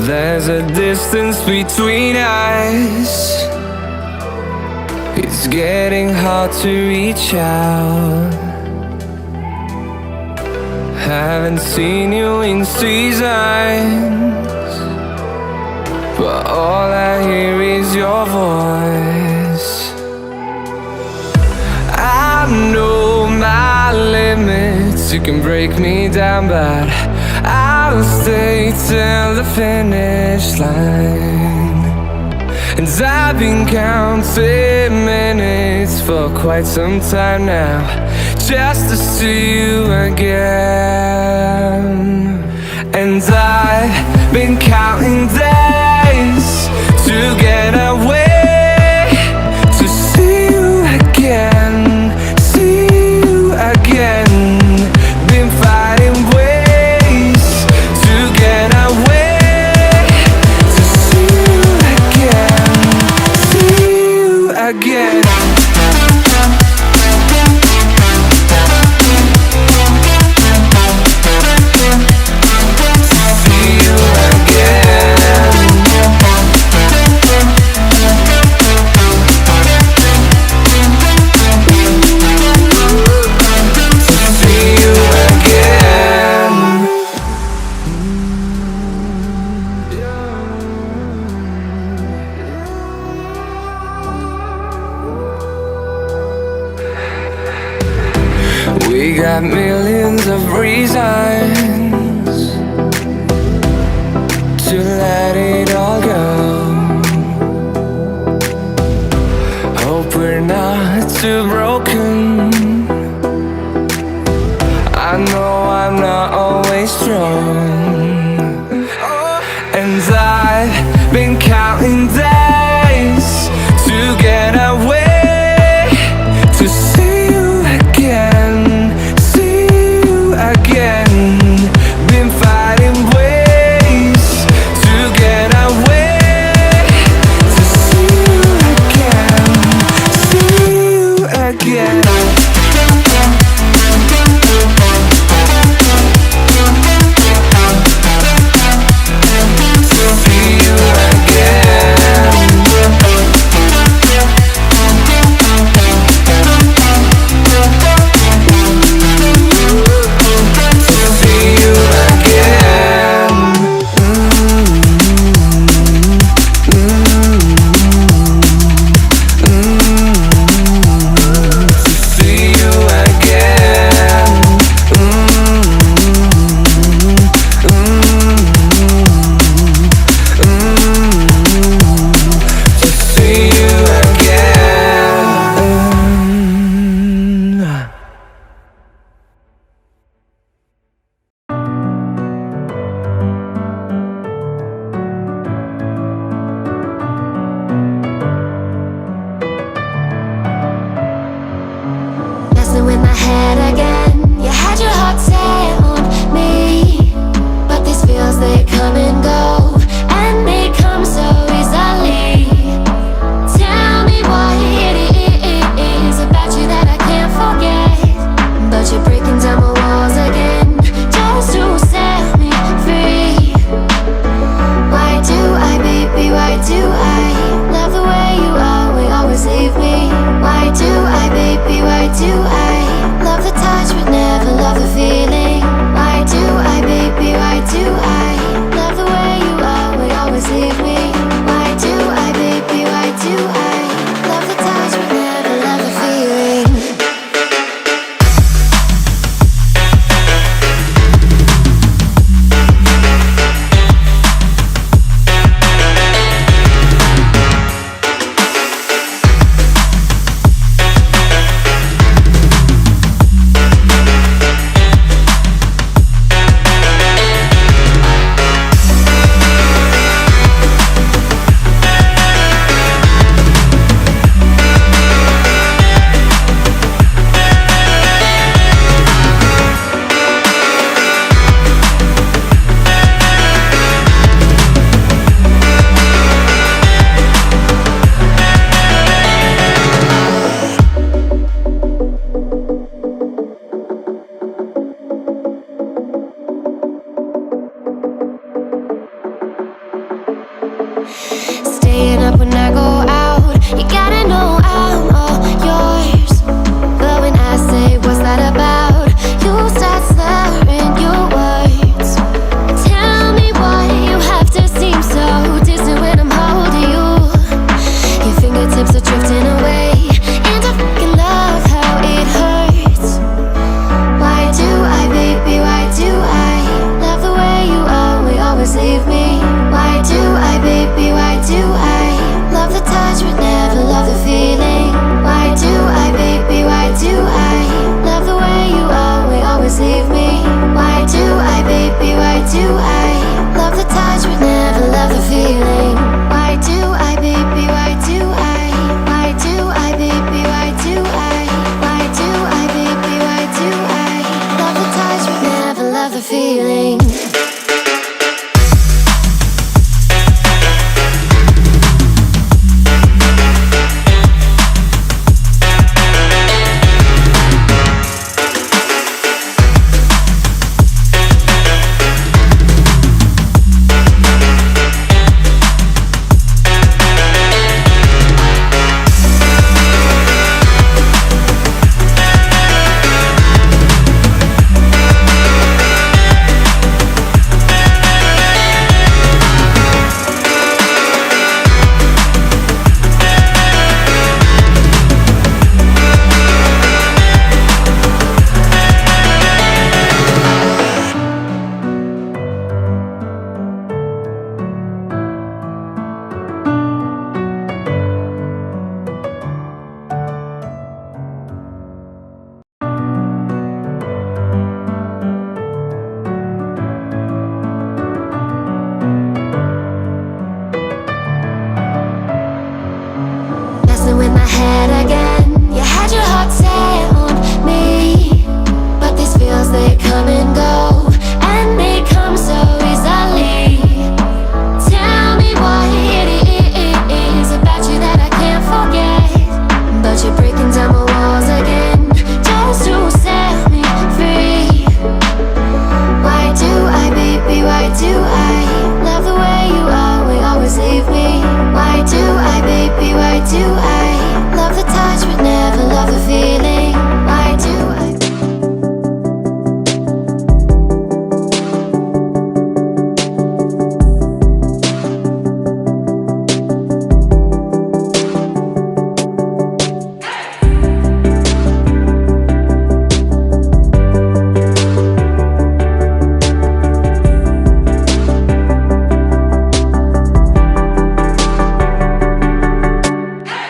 There's a distance between us. It's getting hard to reach out. Haven't seen you in seasons, but all I hear is your voice. I know my limits, you can break me down, but I'll stay till the finish line. And I've been counting minutes for quite some time now, just to see you again. And I've been counting days to get away, to see you again, see you again. Been fighting ways to get away, to see you again, see you again. We got millions of reasons to let it all go. Hope we're not too broken. I know I'm not always strong, and I've been counting days to get away, to see you again, again. Been fighting ways to get away, to see you again, see you again. Messing with my head,